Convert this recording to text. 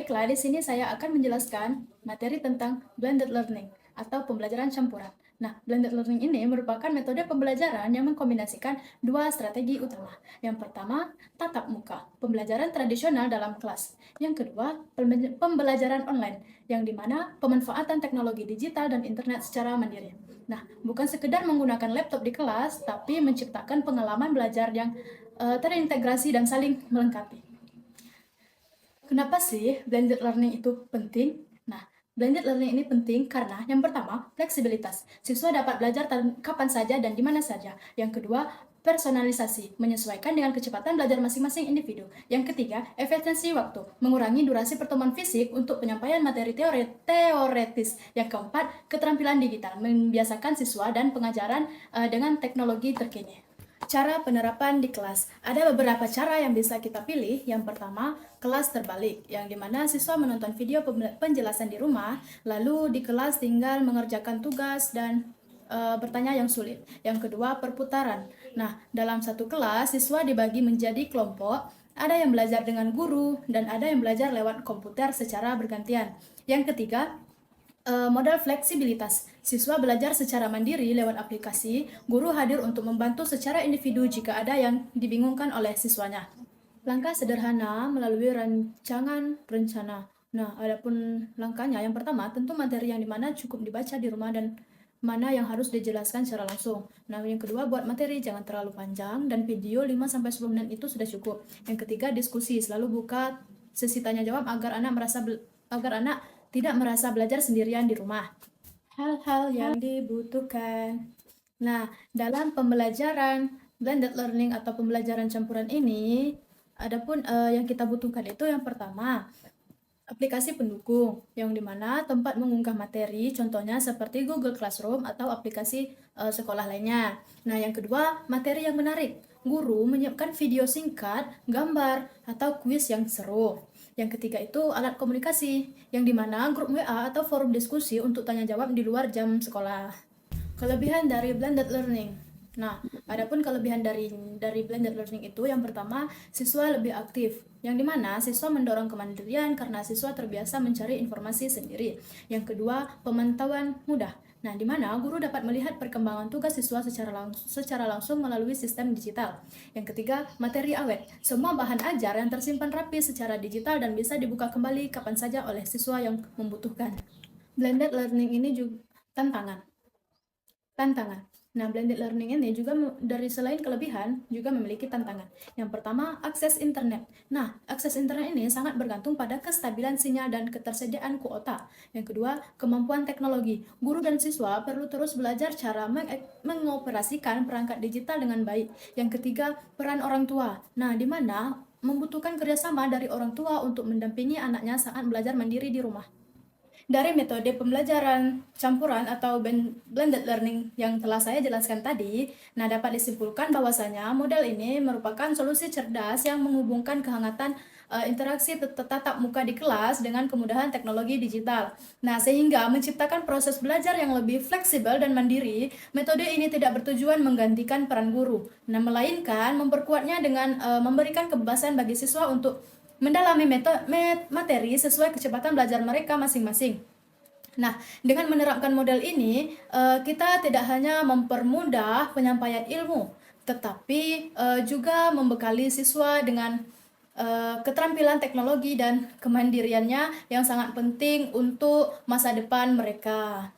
Baiklah, di sini saya akan menjelaskan materi tentang blended learning atau pembelajaran campuran. Nah, blended learning ini merupakan metode pembelajaran yang mengkombinasikan dua strategi utama. Yang pertama, tatap muka, pembelajaran tradisional dalam kelas. Yang kedua, pembelajaran online, yang dimana pemanfaatan teknologi digital dan internet secara mandiri. Nah, bukan sekedar menggunakan laptop di kelas, tapi menciptakan pengalaman belajar yang terintegrasi dan saling melengkapi. Kenapa sih blended learning itu penting? Nah, blended learning ini penting karena yang pertama, fleksibilitas. Siswa dapat belajar kapan saja dan di mana saja. Yang kedua, personalisasi, menyesuaikan dengan kecepatan belajar masing-masing individu. Yang ketiga, efisiensi waktu, mengurangi durasi pertemuan fisik untuk penyampaian materi teoretis. Yang keempat, keterampilan digital, membiasakan siswa dan pengajaran dengan teknologi terkini. Cara penerapan di kelas. Ada beberapa cara yang bisa kita pilih. Yang pertama, kelas terbalik, yang dimana siswa menonton video penjelasan di rumah, lalu di kelas tinggal mengerjakan tugas dan bertanya yang sulit. Yang kedua, perputaran. Nah, dalam satu kelas, siswa dibagi menjadi kelompok, ada yang belajar dengan guru, dan ada yang belajar lewat komputer secara bergantian. Yang ketiga, modal fleksibilitas. Siswa belajar secara mandiri lewat aplikasi, guru hadir untuk membantu secara individu jika ada yang dibingungkan oleh siswanya. Langkah sederhana melalui rancangan rencana. Nah, adapun langkahnya, yang pertama, tentu materi yang dimana cukup dibaca di rumah dan mana yang harus dijelaskan secara langsung. Nah, yang kedua, buat materi jangan terlalu panjang dan video 5-10 menit itu sudah cukup. Yang ketiga, diskusi. Selalu buka sesi tanya jawab agar anak tidak merasa belajar sendirian di rumah. Hal-hal yang dibutuhkan. Nah, dalam pembelajaran blended learning atau pembelajaran campuran ini, adapun yang kita butuhkan itu yang pertama, aplikasi pendukung, yang dimana tempat mengunggah materi, contohnya seperti Google Classroom atau aplikasi sekolah lainnya. Nah, yang kedua, materi yang menarik. Guru menyiapkan video singkat, gambar, atau kuis yang seru. Yang ketiga itu alat komunikasi, yang dimana grup WA atau forum diskusi untuk tanya jawab di luar jam sekolah. Kelebihan dari blended learning. Nah, adapun kelebihan dari blended learning itu yang pertama, siswa lebih aktif, yang dimana siswa mendorong kemandirian karena siswa terbiasa mencari informasi sendiri. Yang kedua, pemantauan mudah. Nah, di mana guru dapat melihat perkembangan tugas siswa secara langsung melalui sistem digital. Yang ketiga, materi awet. Semua bahan ajar yang tersimpan rapi secara digital dan bisa dibuka kembali kapan saja oleh siswa yang membutuhkan. Blended learning ini juga tantangan. Nah, blended learning ini juga dari selain kelebihan juga memiliki tantangan. Yang pertama, akses internet. Nah, akses internet ini sangat bergantung pada kestabilan sinyal dan ketersediaan kuota. Yang kedua, kemampuan teknologi. Guru dan siswa perlu terus belajar cara mengoperasikan perangkat digital dengan baik. Yang ketiga, peran orang tua. Nah, di mana membutuhkan kerjasama dari orang tua untuk mendampingi anaknya saat belajar mandiri di rumah. Dari metode pembelajaran campuran atau blended learning yang telah saya jelaskan tadi, nah dapat disimpulkan bahwasanya model ini merupakan solusi cerdas yang menghubungkan kehangatan interaksi tatap muka di kelas dengan kemudahan teknologi digital. Nah, sehingga menciptakan proses belajar yang lebih fleksibel dan mandiri. Metode ini tidak bertujuan menggantikan peran guru, nah melainkan memperkuatnya dengan memberikan kebebasan bagi siswa untuk mendalami materi sesuai kecepatan belajar mereka masing-masing. Nah, dengan menerapkan model ini, kita tidak hanya mempermudah penyampaian ilmu, tetapi juga membekali siswa dengan keterampilan teknologi dan kemandiriannya yang sangat penting untuk masa depan mereka.